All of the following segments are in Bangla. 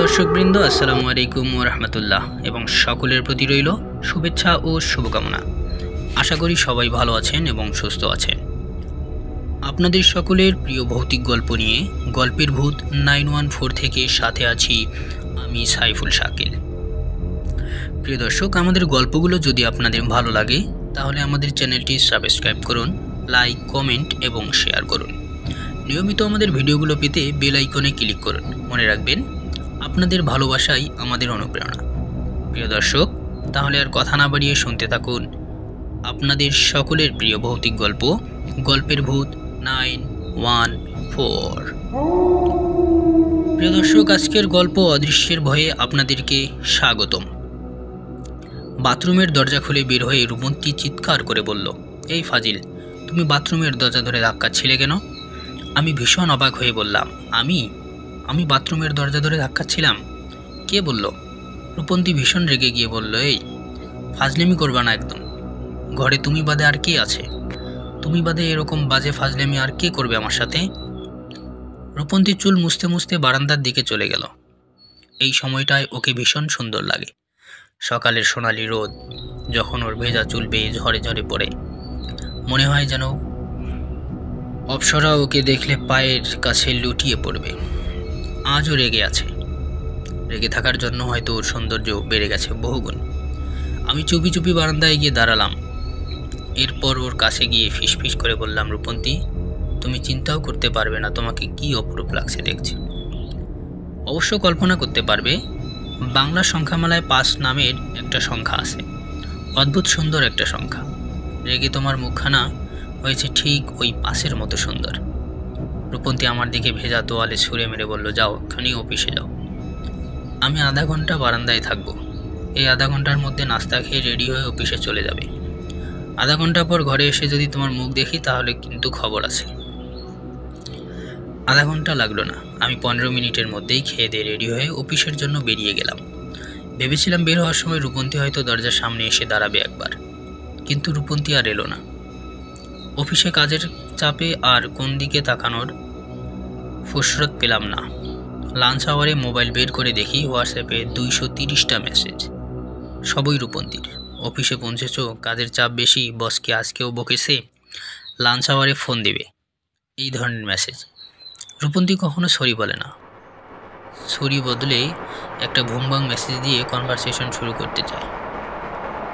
দর্শকবৃন্দ আসসালামু আলাইকুম ওয়া রাহমাতুল্লাহ এবং সকলের প্রতি রইল শুভেচ্ছা ও শুভকামনা। আশা করি সবাই ভালো আছেন এবং সুস্থ আছেন। আপনাদের সকলের প্রিয় ভৌতিক গল্প নিয়ে গল্পের ভূত 914 থেকে সাথে আছি আমি সাইফুল শাকিল। প্রিয় দর্শক, আমাদের গল্পগুলো যদি আপনাদের ভালো লাগে তাহলে আমাদের চ্যানেলটি সাবস্ক্রাইব করুন, লাইক, কমেন্ট এবং শেয়ার করুন। নিয়মিত আমাদের ভিডিওগুলো পেতে বেল আইকনে ক্লিক করুন। মনে রাখবেন, আপনাদের ভালোবাসাই আমাদের অনুপ্রেরণা। প্রিয় দর্শক, তাহলে আর কথা না বাড়িয়ে শুনতে থাকুন আপনাদের সকলের প্রিয় ভৌতিক গল্প, গল্পের ভূত 914। প্রিয় দর্শক, আজকের গল্প অদৃশ্যের ভয়ে আপনাদেরকে স্বাগতম। বাথরুমের দরজা খুলে বের হয়ে রূপন্তী চিৎকার করে বলল, এই ফাজিল, তুমি বাথরুমের দরজা ধরে ধাক্কাচ্ছিলে কেন? আমি ভীষণ অবাক হয়ে বললাম, আমি বাথরুমের দরজা ধরে ধাক্কাচ্ছিলাম? কে বলল? রূপন্তী ভীষণ রেগে গিয়ে বলল, এই ফাজলেমি করবা না একদম। ঘরে তুমি বাদে আর কে আছে? তুমি বাদে এরকম বাজে ফাজলেমি আর কে করবে আমার সাথে? রূপন্তী চুল মুছতে মুছতে বারান্দার দিকে চলে গেল। এই সময়টায় ওকে ভীষণ সুন্দর লাগে। সকালের সোনালি রোদ যখন ওর ভেজা চুল বেয়ে ঝরে ঝরে পড়ে, মনে হয় যেন অপ্সরা ওকে দেখলে পায়ের কাছে লুটিয়ে পড়বে। আজও রেগে আছে। রেগে থাকার জন্য হয়তো ওর সৌন্দর্য বেড়ে গেছে বহুগুণ। আমি চুপি চুপি বারান্দায় গিয়ে দাঁড়ালাম। এরপর ওর কাছে গিয়ে ফিসফিস করে বললাম, রূপন্তী, তুমি চিন্তাও করতে পারবে না তোমাকে কি অপরূপ লাগছে দেখছি। অবশ্য কল্পনা করতে পারবে, বাংলা সংখ্যামালায় 5 নামের একটা সংখ্যা আছে। অদ্ভুত সুন্দর একটা সংখ্যা। রেগে তোমার মুখখানা হয়েছে ঠিক ওই 5-এর মতো সুন্দর। রূপন্তী আমার দিকে ভেজা তোয়ালে ছুঁড়ে মেরে বলল, যাও, এখনই অফিসে যাও। আমি আধা ঘন্টা বারান্দায় থাকবো। এই আধা ঘন্টার মধ্যে নাস্তা খেয়ে রেডি হয়ে অফিসে চলে যাবে। আধা ঘন্টা পর ঘরে এসে যদি তোমার মুখ দেখি তাহলে কিন্তু খবর আছে। আধা ঘন্টা লাগলো না, আমি 15 মিনিটের মধ্যেই খেয়ে দিয়ে রেডি হয়ে অফিসের জন্য বেরিয়ে গেলাম। ভেবেছিলাম বের হওয়ার সময় রূপন্তী হয়তো দরজার সামনে এসে দাঁড়াবে একবার, কিন্তু রূপন্তী আর এলো না। অফিসে কাজের চাপে আর কোন দিকে তাকানোর ফুরসত পেলাম না। লাঞ্চ আওয়ারে মোবাইল বের করে দেখি হোয়াটসঅ্যাপে 230টা মেসেজ, সবই রূপন্তীর। অফিসে পৌঁছেছ, কাজের চাপ বেশি, বসকে আজকেও বকেছে, লাঞ্চ আওয়ারে ফোন দেবে, এই ধরনের মেসেজ। রূপন্তী কখনো সরি বলে না। সরি বদলে একটা ভুমবাং মেসেজ দিয়ে কনভারসেশন শুরু করতে চায়।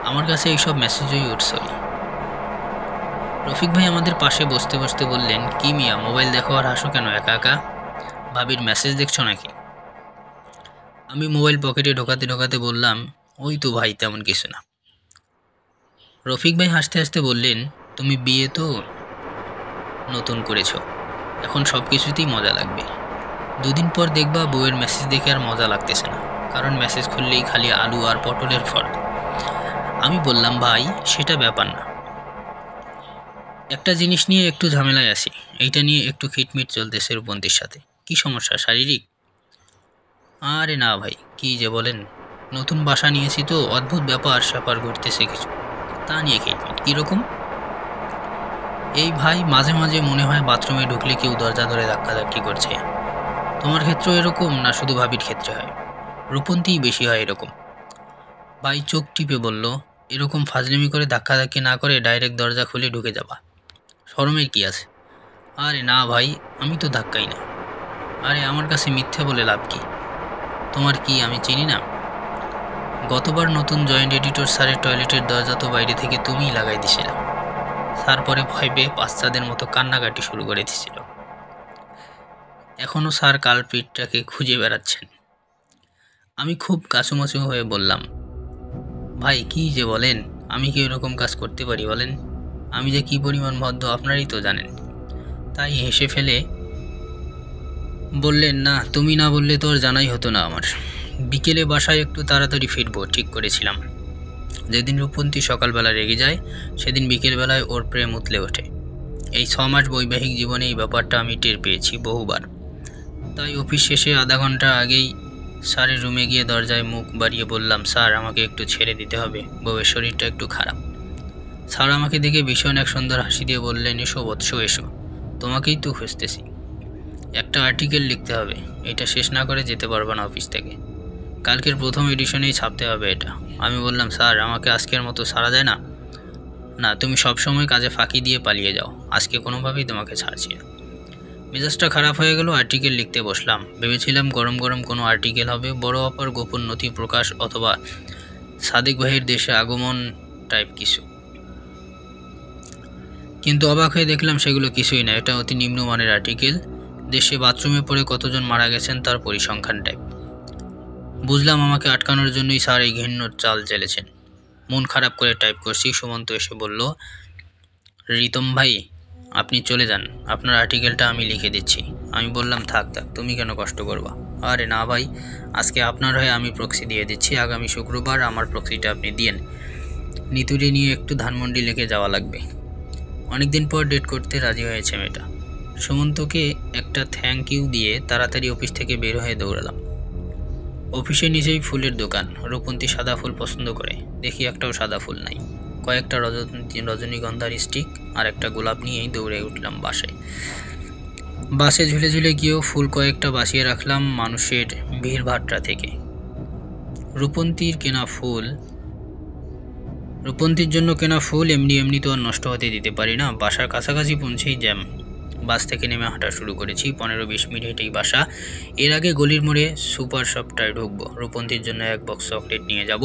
আমার কাছে এইসব মেসেজই উঠছই। রফিক ভাই আমাদের পাশে বসতে বসতে বললেন, কি মিয়া, মোবাইল দেখো আর হাসো কেন একা একা? ভাবির মেসেজ দেখছো নাকি? আমি মোবাইল পকেটে ঢোকাতে ঢোকাতে বললাম, ওই তো ভাই, তেমন কিছু না। রফিক ভাই হাসতে হাসতে বললেন, তুমি বিয়ে তো নতুন করেছো, এখন সব কিছুতেই মজা লাগবে। 2 দিন পর দেখবা বউয়ের মেসেজ দেখে আর মজা লাগতেছে না, কারণ মেসেজ খুললেই খালি আলু আর পটলের ফল। আমি বললাম, ভাই সেটা ব্যাপার না, একটা জিনিস নিয়ে একটু ঝামেলায় আছি। এইটা নিয়ে একটু খিটমিট চলতেছে রূপন্তীর সাথে। কি সমস্যা, শারীরিক? আরে না ভাই, কি যে বলেন, নতুন বাসা নিয়েছি তো অদ্ভুত ব্যাপার স্যাপার ঘটতেছে কিছু, তা নিয়ে খিটমিট। কীরকম? এই ভাই, মাঝে মাঝে মনে হয় বাথরুমে ঢুকলে কেউ দরজা ধরে ধাক্কাধাক্কি করছে। তোমার ক্ষেত্রেও এরকম না শুধু ভাবির ক্ষেত্রে হয়? রূপন্তীই বেশি হয় এরকম। ভাই চোখ টিপে বলল, এরকম ফাজলিমি করে ধাক্কাধাক্কি না করে ডাইরেক্ট দরজা খুলে ঢুকে যাবা, শরমের কি আছে? আরে না ভাই, আমি তো ধাক্কাই না। আরে আমার কাছে মিথ্যে বলে লাভ কি? তোমার কি আমি চিনি না? গতবার নতুন জয়েন্ট এডিটর স্যারের টয়লেটের দরজা তো বাইরে থেকে তুমিই লাগাই দিছিল। স্যার পরে ভয় পেয়ে বাচ্চাদের মতো কান্নাকাটি শুরু করে দিছিল। এখনও স্যার কালপ্রিটটাকে খুঁজে বেড়াচ্ছেন। আমি খুব কাছুমাছু হয়ে বললাম, ভাই কি যে বলেন, আমি কি এরকম কাজ করতে পারি বলেন? আমি যে কি পরিমাণ ভদ্র আপনারই তো জানেন। তাই হেসে ফেলে বললেন, না তুমি না বললে তো আর জানাই হতো না আমার। বিকেলে বাসায় একটু তাড়াতাড়ি ফিরবো ঠিক করেছিলাম। যেদিন রূপন্তী সকালবেলা রেগে যায়, সেদিন বিকেলবেলায় ওর প্রেম উতলে ওঠে। এই 6 মাস বৈবাহিক জীবনে এই ব্যাপারটা আমি টের পেয়েছি বহুবার। তাই অফিস শেষে আধা ঘন্টা আগেই স্যারের রুমে গিয়ে দরজায় মুখ বাড়িয়ে বললাম, স্যার আমাকে একটু ছেড়ে দিতে হবে, বউয়ের শরীরটা একটু খারাপ। স্যার আমাকে দেখে ভীষণ এক সুন্দর হাসি দিয়ে বললেন, এসো বৎস এসো, তোমাকেই তো খুঁজতেছি। একটা আর্টিকেল লিখতে হবে, এটা শেষ না করে যেতে পারবে না অফিস থেকে। কালকের প্রথম এডিশনেই ছাপতে হবে এটা। আমি বললাম, স্যার আমাকে আজকের মতো ছাড়া যায় না? না, তুমি সবসময় কাজে ফাঁকি দিয়ে পালিয়ে যাও, আজকে কোনোভাবেই তোমাকে ছাড়ছি না। মেজাজটা খারাপ হয়ে গেল, আর্টিকেল লিখতে বসলাম। ভেবেছিলাম গরম গরম কোনো আর্টিকেল হবে, বড় অপার গোপন নথি প্রকাশ অথবা সাদেক ভাইয়ের দেশে আগমন টাইপ কিছু। কিন্তু অবাক হয়ে দেখলাম সেগুলো কিছুই না। এটা অতি নিম্নমানের আর্টিকেল, দেশে বাথরুমে পড়ে কতজন মারা গেছেন তার পরিসংখ্যান টাইপ। বুঝলাম আমাকে আটকানোর জন্যই স্যার এই ঘৃণ্য চাল চেলেছেন। মন খারাপ করে টাইপ করছি। সুমন্ত এসে বলল, রিতম ভাই আপনি চলে যান, আপনার আর্টিকেলটা আমি লিখে দিচ্ছি। আমি বললাম, থাক থাক, তুমি কেন কষ্ট করবা? আরে না ভাই, আজকে আপনার হয়ে আমি প্রক্সি দিয়ে দিচ্ছি, আগামী শুক্রবার আমার প্রক্সিটা আপনি দিয়েন। নিতুরে নিয়ে একটু ধানমন্ডি লেকে যাওয়া লাগবে। অনেকদিন পর ডেট করতে রাজি হয়েছে মেয়েটা। সুমন্তকে একটা থ্যাংক ইউ দিয়ে তাড়াতাড়ি অফিস থেকে বের হয়ে দৌড়ালাম। অফিসের নিচেই ফুলের দোকান। রূপন্তী সাদা ফুল পছন্দ করে, দেখি একটাও সাদা ফুল নাই। কয়েকটা রজনীগন্ধার স্টিক আর একটা গোলাপ নিয়েই দৌড়ে উঠলাম বাসে। বাসে ঝুলে ঝুলে গিয়েও ফুল কয়েকটা বাঁচিয়ে রাখলাম মানুষের ভিড়ভাট্টা থেকে। রূপন্তীর জন্য কেনা ফুল এমনি এমনি তো আর নষ্ট হতে দিতে পারি না। বাসার কাছাকাছি পৌঁছেই জ্যাম। বাস থেকে নেমে হাঁটা শুরু করেছি। 15-20 মিনিট হেঁটেই বাসা। এর আগে গলির মোড়ে সুপার শপটায় ঢুকবো, রূপন্তীর জন্য এক বক্স চকলেট নিয়ে যাব।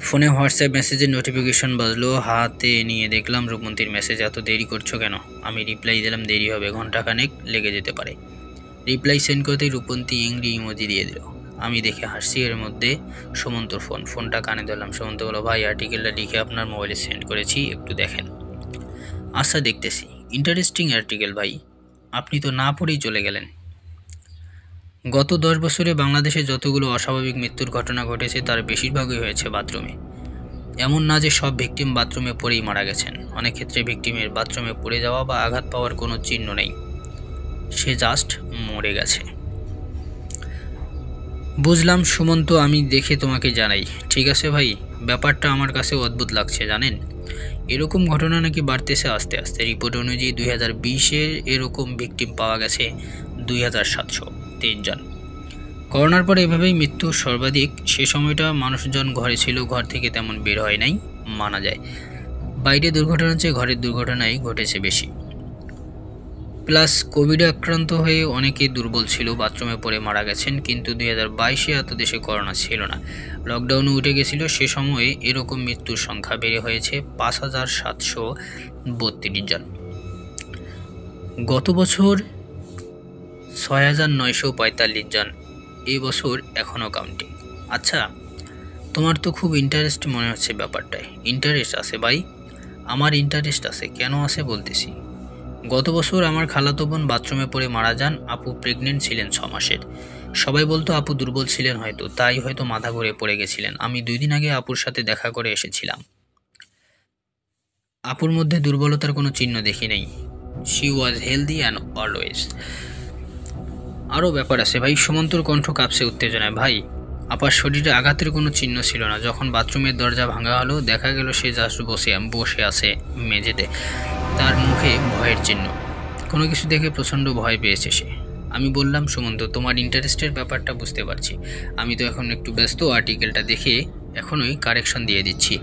ফোনে হোয়াটসঅ্যাপ মেসেজের নোটিফিকেশন বাজলো, হাতে নিয়ে দেখলাম রূপন্তীর মেসেজ। এত দেরি করছো কেন? আমি রিপ্লাই দিলাম, দেরি হবে, ঘন্টাখানেক লেগে যেতে পারে। রিপ্লাই সেন্ড করতেই রূপন্তী ইংরি ইমোজি দিয়ে দিল। আমি দেখে হাসছি। এর মধ্যে সুমন্তর ফোনটা কানে ধরলাম। সুমন্ত বলল, ভাই আর্টিকেলটা লিখে আপনার মোবাইলে সেন্ড করেছি, একটু দেখেন। আচ্ছা দেখতেছি। ইন্টারেস্টিং আর্টিকেল ভাই, আপনি তো না পড়েই চলে গেলেন। গত 10 বছরে বাংলাদেশে যতগুলো অস্বাভাবিক মৃত্যুর ঘটনা ঘটেছে তার বেশিরভাগই হয়েছে বাথরুমে। এমন না যে সব ভিকটিম বাথরুমে পড়েই মারা গেছেন। অনেক ক্ষেত্রে ভিকটিমের বাথরুমে পড়ে যাওয়া বা আঘাত পাওয়ার কোনো চিহ্ন নেই, সে জাস্ট মরে গেছে। বুঝলাম সুমন্ত, আমি দেখে তোমাকে জানাই। ঠিক আছে ভাই, ব্যাপারটা আমার কাছে অদ্ভুত লাগছে জানেন। এরকম ঘটনা নাকি বাড়তেছে আস্তে আস্তে। রিপোর্ট অনুযায়ী 2020-এ এরকম ভিকটিম পাওয়া গেছে 2703 জন। করোনার পর এভাবেই মৃত্যু সর্বাধিক। সে সময়টা মানুষজন ঘরে ছিল, ঘর থেকে তেমন বের হয় নাই, মানা যায়। বাইরে দুর্ঘটনার চেয়ে ঘরের দুর্ঘটনাই ঘটেছে বেশি। প্লাস কোভিডে আক্রান্ত হয়ে অনেকে দুর্বল ছিল, বাথরুমে পড়ে মারা গেছেন। কিন্তু 2022-এ এত দেশে করোনা ছিল না, লকডাউনে উঠে গেছিল। সে সময়ে এরকম মৃত্যুর সংখ্যা বেড়ে হয়েছে 5732 জন। গত বছর 6945 জন। এই বছর এখনও কাউন্টিং। আচ্ছা, তোমার তো খুব ইন্টারেস্ট মনে হচ্ছে ব্যাপারটায়। ইন্টারেস্ট আছে ভাই, আমার ইন্টারেস্ট আছে। কেন আছে বলতেছি। গত বছর আমার খালাতো বোন বাথরুমে পড়ে মারা যান। আপু প্রেগনেন্ট ছিলেন 6 মাসের। সবাই বলতো আপু দুর্বল ছিলেন, তাই হয়তো মাথা ঘুরে পড়ে গেছিলেন। আমি 2 দিন আগে আপুর সাথে দেখা করে এসেছিলাম। আপুর মধ্যে দুর্বলতার কোনো চিহ্ন দেখি নেই। She was healthy and always. আরও ব্যাপার আছে ভাই। সুমন্তর কণ্ঠ কাঁপছে উত্তেজনায়। ভাই, আপার শরীরে আঘাতের কোনো চিহ্ন ছিল না। যখন বাথরুমের দরজা ভাঙা হলো, দেখা গেল সে জাস্ট বসে আছে মেঝেতে, তার মুখে ভয়ের চিহ্ন। কোনো কিছু দেখে প্রচণ্ড ভয় পেয়েছে সে। আমি বললাম, সুমন্ত তোমার ইন্টারেস্টের ব্যাপারটা বুঝতে পারছি, আমি তো এখন একটু ব্যস্ত। আর্টিকেলটা দেখে এখনই কারেকশন দিয়ে দিচ্ছি,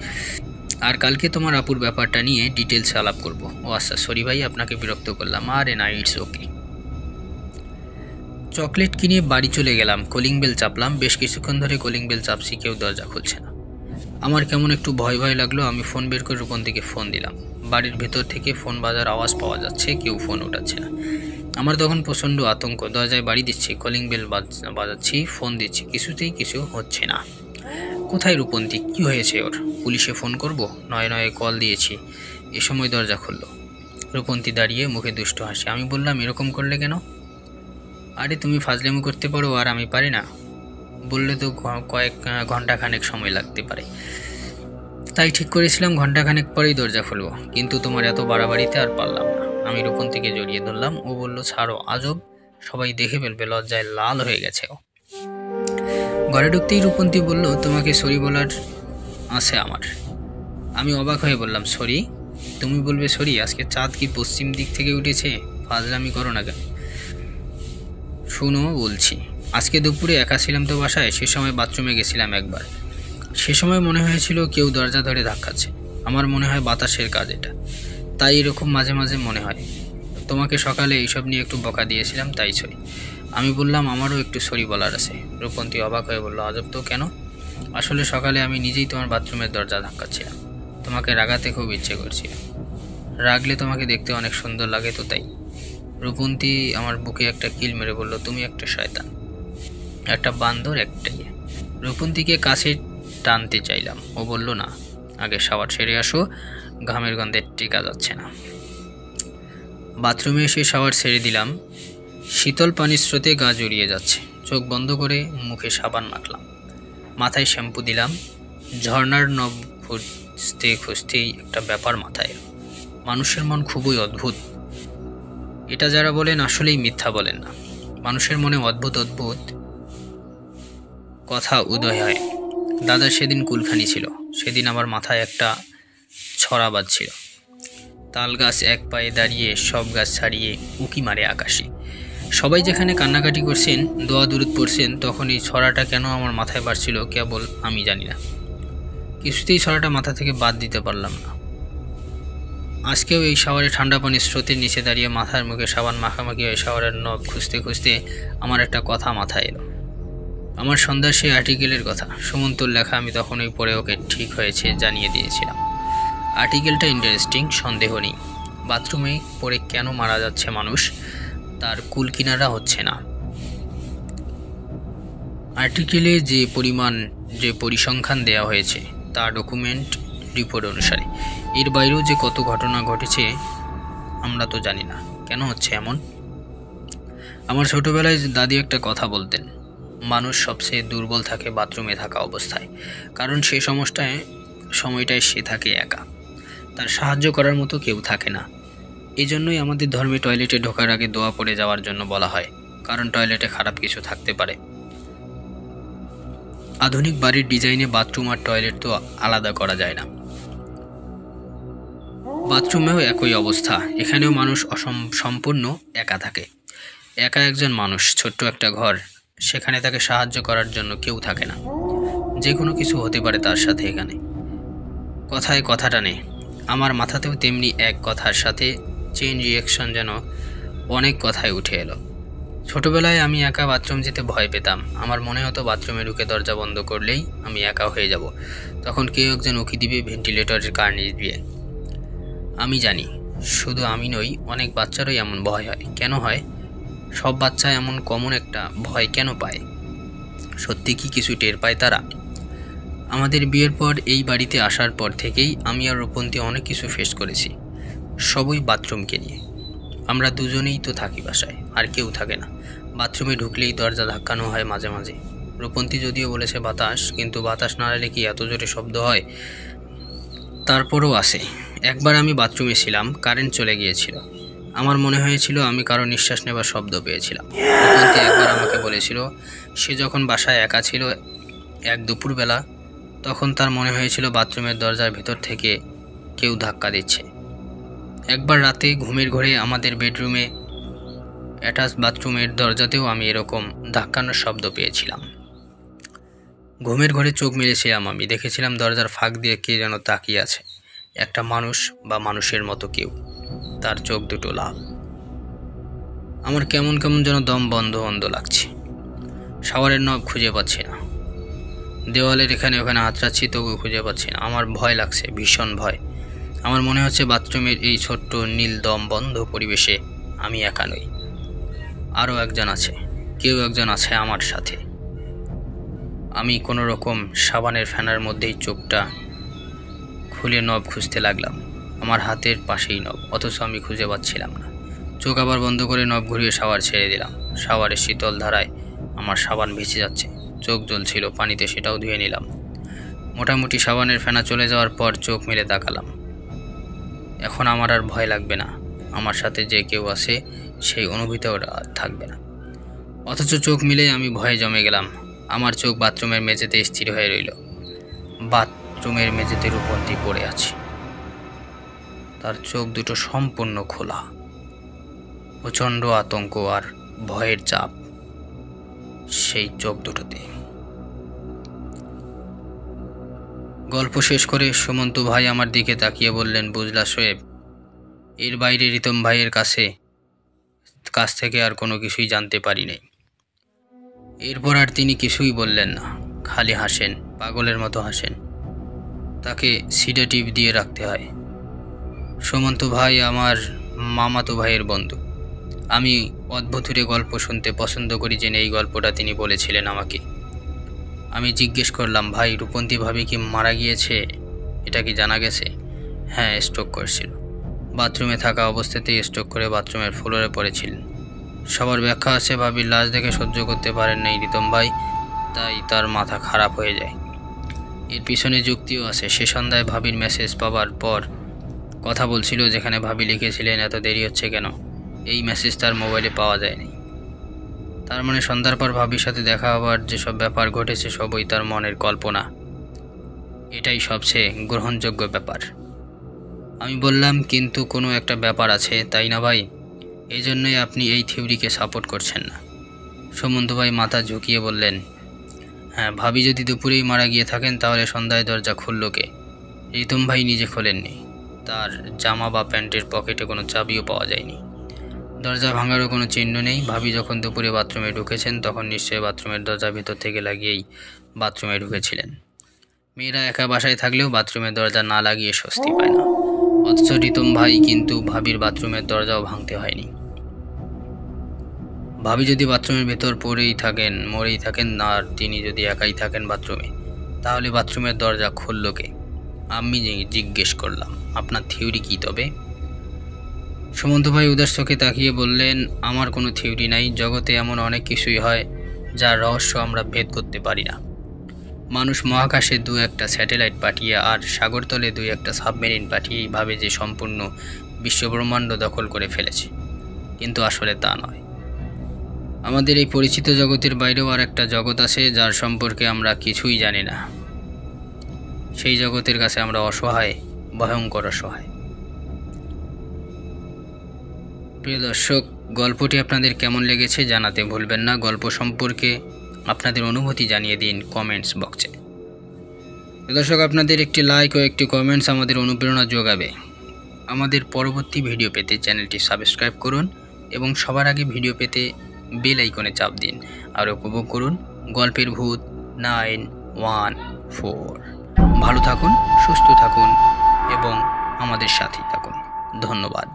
আর কালকে তোমার আপুর ব্যাপারটা নিয়ে ডিটেলসে আলাপ করব। ও আচ্ছা, সরি ভাই আপনাকে বিরক্ত করলাম। আরে না, ইটস ওকে। চকলেট কিনে বাড়ি চলে গেলাম। কলিং বেল চাপলাম। বেশ কিছুক্ষণ ধরে কলিং বেল চাপছি, কেউ দরজা খুলছে না। আমার কেমন একটু ভয় ভয় লাগলো। আমি ফোন বের করে রূপন্তীকে ফোন দিলাম। বাড়ির ভেতর থেকে ফোন বাজার আওয়াজ পাওয়া যাচ্ছে, কেউ ফোন ওঠাচ্ছে না। আমার তখন প্রচণ্ড আতঙ্ক। দরজায় বাড়ি দিচ্ছি, কলিং বেল বাজাচ্ছি, ফোন দিচ্ছি, কিছুতেই কিছু হচ্ছে না। কোথায় রূপন্তী? কি হয়েছে ওর? পুলিশে ফোন করব? নয় কল দিয়েছি। এ সময় দরজা খুলল। রূপন্তী দাঁড়িয়ে, মুখে দুষ্ট হাসি। আমি বললাম, এরকম করলে কেন? আরে তুমি ফাজলামি করতে পারো আর আমি পারি না? বললে তো কয়েক ঘন্টাখানেক সময় লাগতে পারে। তাই ঠিক করেছিলাম ঘন্টাখানেক পরেই দরজা খুলব, কিন্তু তোমার এত বাড়াবাড়িতে আর পারলাম না। আমি রূপন্তীকে জড়িয়ে ধরলাম। ও বলল, ছাড়ো, আজব, সবাই দেখে ফেলবে। লজ্জায় লাল হয়ে গেছে ও। ঘরে ঢুকতেই রূপন্তী বলল, তোমাকে সরি বলার আছে আমার। আমি অবাক হয়ে বললাম, সরি? তুমি বলবে সরি? আজকে চাঁদ কি পশ্চিম দিক থেকে উঠেছে? ফাজলামি করো না কেন? শুনো বলছি। আজকে দুপুরে একা ছিলাম তো বাসায়, সে সময় বাথরুমে গেছিলাম একবার। সে সময় মনে হয়েছিল কেউ দরজা ধরে ধাক্কাচ্ছে। আমার মনে হয় বাতাসের কাজ এটা, তাই এরকম মাঝে মাঝে মনে হয়। তোমাকে সকালে এইসব নিয়ে একটু বকা দিয়েছিলাম, তাই সরি। আমি বললাম আমারও একটু সরি বলার আছে। রূপন্তী অবাক হয়ে বলল, আজব তো, কেন? আসলে সকালে আমি নিজেই তোমার বাথরুমের দরজা ধাক্কাচ্ছিলাম, তোমাকে রাগাতে খুব ইচ্ছে করছিল। রাগলে তোমাকে দেখতে অনেক সুন্দর লাগে তো, তাই। রূপন্তী আমার বুকে একটা কিল মেরে বলল, তুমি একটা শয়তান, একটা বান্দর, একটাই। রূপন্তীকে কাছে টানতে চাইলাম, ও বলল, না, আগে শাওয়ার সেরে আসো, ঘামের গন্ধে টেকা যাচ্ছে না। বাথরুমে এসে শাওয়ার ছেড়ে দিলাম। শীতল পানির স্রোতে গা জড়িয়ে যাচ্ছে। চোখ বন্ধ করে মুখে সাবান মাখলাম, মাথায় শ্যাম্পু দিলাম। ঝর্নার নব খুঁজতে খুঁজতেই একটা ব্যাপার মাথায়। মানুষের মন খুবই অদ্ভুত। এটা যারা বলেন আসলেই মিথ্যা বলেন না। মানুষের মনে অদ্ভুত অদ্ভুত কথা উদয় হয়। দাদার সেদিন কুলখানি ছিল। সেদিন আমার মাথায় একটা ছড়া বাজছিল। তাল গাছ এক পায়ে দাঁড়িয়ে সব গাছ ছাড়িয়ে উকি মারে আকাশে। সবাই যেখানে কান্নাকাটি করছেন, দোয়া দুরুদ পড়ছেন, তখন এই ছড়াটা কেন আমার মাথায় বাড়ছিল কেবল আমি জানি না। কিছুতেই ছড়াটা মাথা থেকে বাদ দিতে পারলাম না। আজকেও এই শাওয়ারে ঠান্ডা পানির স্রোতের নিচে দাঁড়িয়ে মাথার মুখে সাবান মাখামাখি হয়ে শাওয়ারের নব খুঁজতে খুঁজতে আমার একটা কথা মাথায় এলো। আমার সন্ধ্যার সেই আর্টিকেলের কথা, সুমন্তর লেখা। আমি তখনই পড়ে ওকে ঠিক হয়েছে জানিয়ে দিয়েছিলাম। আর্টিকেলটা ইন্টারেস্টিং, সন্দেহ নেই। বাথরুমে পড়ে কেন মারা যাচ্ছে মানুষ, তার কুল কিনারা হচ্ছে না। আর্টিকেলে যে পরিসংখ্যান দেওয়া হয়েছে তা ডকুমেন্ট রিপোর্ট অনুসারে। এর বাইরেও যে কত ঘটনা ঘটেছে আমরা তো জানি না। কেন হচ্ছে এমন? আমার ছোটবেলায় দাদি একটা কথা বলতেন, মানুষ সবচেয়ে দুর্বল থাকে বাথরুমে থাকা অবস্থায়, কারণ সেই সময়টায় সে থাকে একা, তার সাহায্য করার মতো কেউ থাকে না। এই জন্যই আমাদের ধর্মে টয়লেটে ঢোকার আগে দোয়া পড়ে যাওয়ার জন্য বলা হয়, কারণ টয়লেটে খারাপ কিছু থাকতে পারে। আধুনিক বাড়ির ডিজাইনে বাথরুম আর টয়লেট তো আলাদা করা যায় না। বাথরুমেও একই অবস্থা। এখানেও মানুষ সম্পূর্ণ একা থাকে। একা একজন মানুষ, ছোট্ট একটা ঘর, সেখানে তাকে সাহায্য করার জন্য কেউ থাকে না। যে কোনো কিছু হতে পারে তার সাথে। এখানে কথায় কথাটা নেই। আমার মাথাতেও তেমনি এক কথার সাথে চেইন রিয়াকশন, যেন অনেক কথায় উঠে এলো। ছোটবেলায় আমি একা বাথরুম যেতে ভয় পেতাম। আমার মনে হতো বাথরুমে ঢুকে দরজা বন্ধ করলেই আমি একা হয়ে যাব। তখন কেউ একজন উকি দিবে, ভেন্টিলেটরের কার্নিশ দিয়ে। আমি জানি শুধু আমি নই, অনেক বাচ্চারই এমন ভয় হয়। কেন হয়? সব বাচ্চা এমন কমন একটা ভয় কেন পায়? সত্যি কি কিছু টের পায় তারা? আমাদের বিয়ের পর এই বাড়িতে আসার পর থেকেই আমি আর রূপন্তী অনেক কিছু ফেস করেছি, সবই বাথরুমকে নিয়ে। আমরা দুজনেই তো থাকি বাসায়, আর কেউ থাকে না। বাথরুমে ঢুকলেই দরজা ধাক্কানো হয় মাঝে মাঝে। রূপন্তী যদিও বলেছে বাতাস, কিন্তু বাতাস নাড়ালে কি এত জোরে শব্দ হয়? তারপরও আসে। একবার আমি বাথরুমে ছিলাম, কারেন্ট চলে গিয়েছিল। আমার মনে হয়েছিল আমি কারো নিঃশ্বাস নেবার শব্দ পেয়েছিলাম। রূপন্তী একবার আমাকে বলেছিল সে যখন বাসায় একা ছিল এক দুপুরবেলা, তখন তার মনে হয়েছিল বাথরুমের দরজার ভেতর থেকে কেউ ধাক্কা দিচ্ছে। একবার রাতে ঘুমের ঘরে আমাদের বেডরুমে অ্যাটাচ বাথরুমের দরজাতেও আমি এরকম ধাক্কানোর শব্দ পেয়েছিলাম। ঘুমের ঘরে চোখ মেলেছিলাম, আমি দেখেছিলাম দরজার ফাঁক দিয়ে কে যেন তাকিয়ে আছে। একটা মানুষ বা মানুষের মতো কেউ, তার চোখ দুটো লাল। আমার কেমন কেমন যেন দম বন্ধ বন্ধ লাগছে। শাওয়ারের নব খুঁজে পাচ্ছি না, দেওয়ালের এখানে ওখানে হাতড়াচ্ছি, তবু খুঁজে পাচ্ছি না। আমার ভয় লাগছে, ভীষণ ভয়। আমার মনে হচ্ছে বাথরুমের এই ছোট্ট নীল দম বন্ধ পরিবেশে আমি একা নই, আরও একজন আছে, কেউ একজন আছে আমার সাথে। আমি কোনো রকম সাবানের ফেনার মধ্যেই চোখটা খুলে নব খুঁজতে লাগলাম। আমার হাতের পাশেই নব, অথচ আমি খুঁজে পাচ্ছিলাম না। চোখ আবার বন্ধ করে নব ঘুরিয়ে শাওয়ার ছেড়ে দিলাম। শাওয়ারের শীতল ধারায় আমার সাবান ভেসে যাচ্ছে, চোখ জ্বলছিল পানিতে, সেটাও ধুয়ে নিলাম। মোটামুটি সাবানের ফেনা চলে যাওয়ার পর চোখ মেলে তাকালাম। এখন আমার আর ভয় লাগবে না, আমার সাথে যে কেউ আছে সেই অনুভূতিও আর থাকবে না। অথচ চোখ মিলেই আমি ভয়ে জমে গেলাম। আমার চোখ বাথরুমের মেঝেতে স্থির হয়ে রইল। বাথরুমের মেঝেতে রূপন্তী পড়ে আছে, তার চোখ দুটো সম্পূর্ণ খোলা। প্রচণ্ড আতঙ্ক আর ভয়ের চাপ সেই চোখ দুটোতে। গল্প শেষ করে সুমন্ত ভাই আমার দিকে তাকিয়ে বললেন, বুঝলা শোয়েব, এর বাইরে রিতম ভাইয়ের কাছ থেকে আর কোনো কিছুই জানতে পারি নাই। এরপর আর তিনি কিছুই বললেন না, খালি হাসেন, পাগলের মতো হাসেন। তাকে সিডেটিভ দিয়ে রাখতে হয়। সুমন্ত ভাই আমার মামাতো ভাইয়ের বন্ধু। আমি অদ্ভুতুরে গল্প শুনতে পছন্দ করি জেনে এই গল্পটা তিনি বলেছিলেন আমাকে। আমি জিজ্ঞেস করলাম, ভাই রূপন্তী ভাবি কি মারা গিয়েছে, এটা কি জানা গেছে? হ্যাঁ, স্ট্রোক করেছিল। বাথরুমে থাকা অবস্থাতেই স্ট্রোক করে বাথরুমের ফ্লোরে পড়েছিলেন। সবার ব্যাখ্যা আছে ভাবির লাশ দেখে সহ্য করতে পারেন নাই রিতম ভাই, তাই তার মাথা খারাপ হয়ে যায়। এর পিছনে যুক্তিও আছে। সে সন্ধ্যায় ভাবির মেসেজ পাওয়ার পর কথা বলছিল, যেখানে ভাবি লিখেছিলেন, এত দেরি হচ্ছে কেন। এই মেসেজ তার মোবাইলে পাওয়া যায়নি। তার মানে সন্ধ্যার পর ভাবির সাথে দেখা হবার যেসব ব্যাপার ঘটেছে সবই তার মনের কল্পনা। এটাই সবচেয়ে গ্রহণযোগ্য ব্যাপার। আমি বললাম, কিন্তু কোনো একটা ব্যাপার আছে, তাই না ভাই? এই জন্যই আপনি এই থিওরিকে সাপোর্ট করছেন না। সুমন্ত ভাই মাথা ঝুঁকিয়ে বললেন, হ্যাঁ, ভাবি যদি দুপুরেই মারা গিয়ে থাকেন তাহলে সন্ধ্যায় দরজা খুলল কে? রিতম ভাই নিজে খোলেননি। তার জামা বা প্যান্টের পকেটে কোনো চাবিও পাওয়া যায়নি। দরজা ভাঙারও কোনো চিহ্ন নেই। ভাবি যখন দুপুরে বাথরুমে ঢুকেছেন তখন নিশ্চয়ই বাথরুমের দরজা ভিতর থেকে লাগিয়েই বাথরুমে ঢুকেছিলেন। মেয়েরা একা বাসায় থাকলেও বাথরুমের দরজা না লাগিয়ে স্বস্তি পায় না। অথচ রিতম ভাই কিন্তু ভাবির বাথরুমের দরজাও ভাঙতে হয়নি। ভাবি যদি বাথরুমের ভেতর মরেই থাকেন আর তিনি যদি একাই থাকেন বাথরুমে, তাহলে বাথরুমের দরজা খুলল কে? আমি জিজ্ঞেস করলাম, আপনার থিওরি কি তবে? সুমন্ত ভাই উদাস চোখে তাকিয়ে বললেন, আমার কোনো থিওরি নাই। জগতে এমন অনেক কিছুই হয় যার রহস্য আমরা ভেদ করতে পারি না। মানুষ মহাকাশে 2-1টা স্যাটেলাইট পাঠিয়ে আর সাগরতলে 2-1টা সাবমেরিন পাঠিয়েই ভাবে যে সম্পূর্ণ বিশ্বব্রহ্মাণ্ড দখল করে ফেলেছে, কিন্তু আসলে তা নয়। আমাদের এই পরিচিত জগতের বাইরেও আর একটা জগৎ আছে যার সম্পর্কে আমরা কিছুই জানি না। সেই জগতের কাছে আমরা অসহায়, ভয়ঙ্কর অসহায়। প্রিয় দর্শক, গল্পটি আপনাদের কেমন লেগেছে জানাতে ভুলবেন না। গল্প সম্পর্কে আপনাদের অনুভূতি জানিয়ে দিন কমেন্টস বক্সে। দর্শক, আপনাদের একটি লাইক ও একটি কমেন্টস আমাদের অনুপ্রেরণা যোগাবে। আমাদের পরবর্তী ভিডিও পেতে চ্যানেলটি সাবস্ক্রাইব করুন এবং সবার আগে ভিডিও পেতে বেল আইকনে চাপ দিন। আর উপভোগ করুন গল্পের ভূত 914। ভালো থাকুন, সুস্থ থাকুন এবং আমাদের সাথেই থাকুন। ধন্যবাদ।